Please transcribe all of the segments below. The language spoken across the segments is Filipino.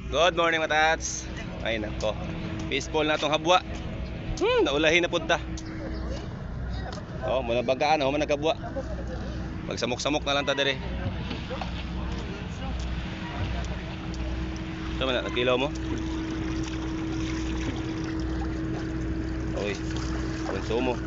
Good morning matats. Ay nako. Peaceful na tong habwa. Naulahin na punta. Oh, muna bagaan man nagabwa. Magsamok-samok na lang ta dire. Tama na kilaw mo. Oy. Konsumo.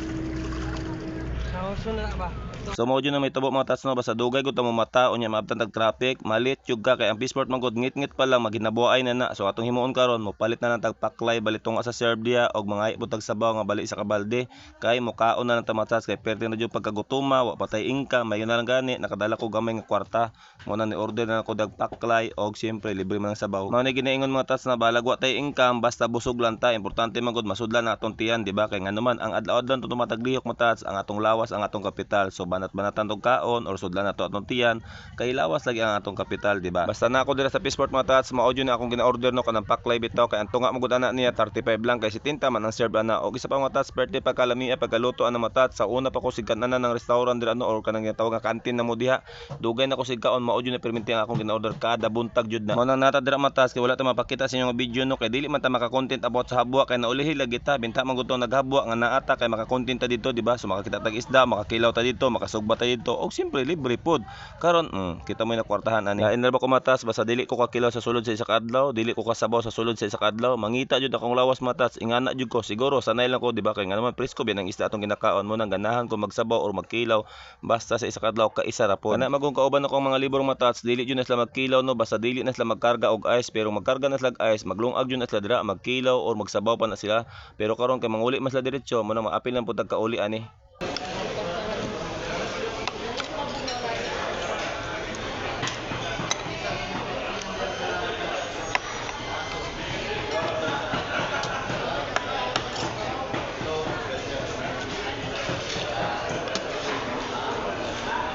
Nauso na ba? So mo na may tubo mga tats no basta dugay gud ta mo mata unya maabtan tag traffic malit jud ka kay ang Peaceport man gud ngit-ngit pa lang maginabuay na so atong himuon karon mo palit na lang tag paklay balitong sa Serbia og mga ibutag sabaw nga bali sa kabalde kay mukaon na lang ta mga tats kay perti na jud pagkagutuma wa patay ingka mayon na lang gani nakadala ko gamay nga kwarta mo na ni order na ako dag paklay og siyempre libre man ang sabaw mao ni ginaingon mga tats na balag wa tay income basta busog lang ta importante man gud masudlan na atong tiyan di ba kay nganuman ang adlaw-adlaw tumatag lihok mga tats ang atong lawas ang atong kapital so banat-banatan tong kaon or sudlan nato atong tiyan kay lawas lagi ang atong kapital di ba basta na ako dira sa Peaceport mga tats mao jud na akong gina-order no kanang paklay bitaw kay ang tunga mo gud ana niya 35 lang kay 70 man ang serve ana og isa pa mga tats birthday pagkalami pagkaluto ana mga tats sa una pa ko sigkan ana ng restaurant dira no or kanang tawag nga kantin na mo diha dugay na ko sigkaon mao jud na perminti ang akong gina-order kada buntag jud na mao nang nata dira mga tats kay wala ta mapakita sa inyo nga video no kay dili man ta maka-content about sa habwa kay naulihi lagi ta binta man gud tong naghabwa nga naata kay maka-content ta dito di ba so makakita tag isda makakilaw ta dito makasugba ta dito og siyempre libre pod karon kita mo na kwartahan ani lain ba ko matas basta dili ko kakilaw sa sulod sa isa ka adlaw dili ko kasabaw sa sulod sa isa ka adlaw mangita jud akong lawas matas ingana jud ko siguro sanay lang ko di ba kay nga naman presko bilang isda atong ginakaon mo nang ganahan ko magsabaw or magkilaw basta sa isa ka adlaw ka isa ra pod ana magong kauban akong mga librong matas dili jud na sila magkilaw no basta dili na sila magkarga og ice pero magkarga na sila og ice maglungag jud na sila dira magkilaw or magsabaw pa na sila pero karon kay manguli man sila diretso mo na maapil lang pud tag kauli ani.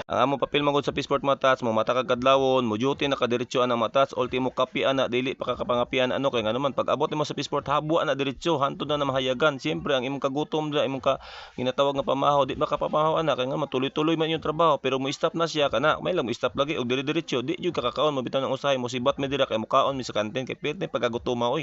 Ang among papel magud sa Peaceport mga tats mo mata kag kadlawon mo duty na kadiretso ang mga tats ultimo kapi ana dili pa kakapangapian ano kay nganuman pag abot nimo sa Peaceport habwa na diretso hantud na mahayagan siyempre ang imong kagutom dira imong ka ginatawag nga pamahaw di makapamahaw ana kay nga matuloy-tuloy man yung trabaho pero mo stop na siya kana may lang mo stop lagi og dire-diretso di jud kakakaon mo bitaw ng usahay mo sibat mi dira kay mukaon mi sa kantin kay pit ni pagagutoma oy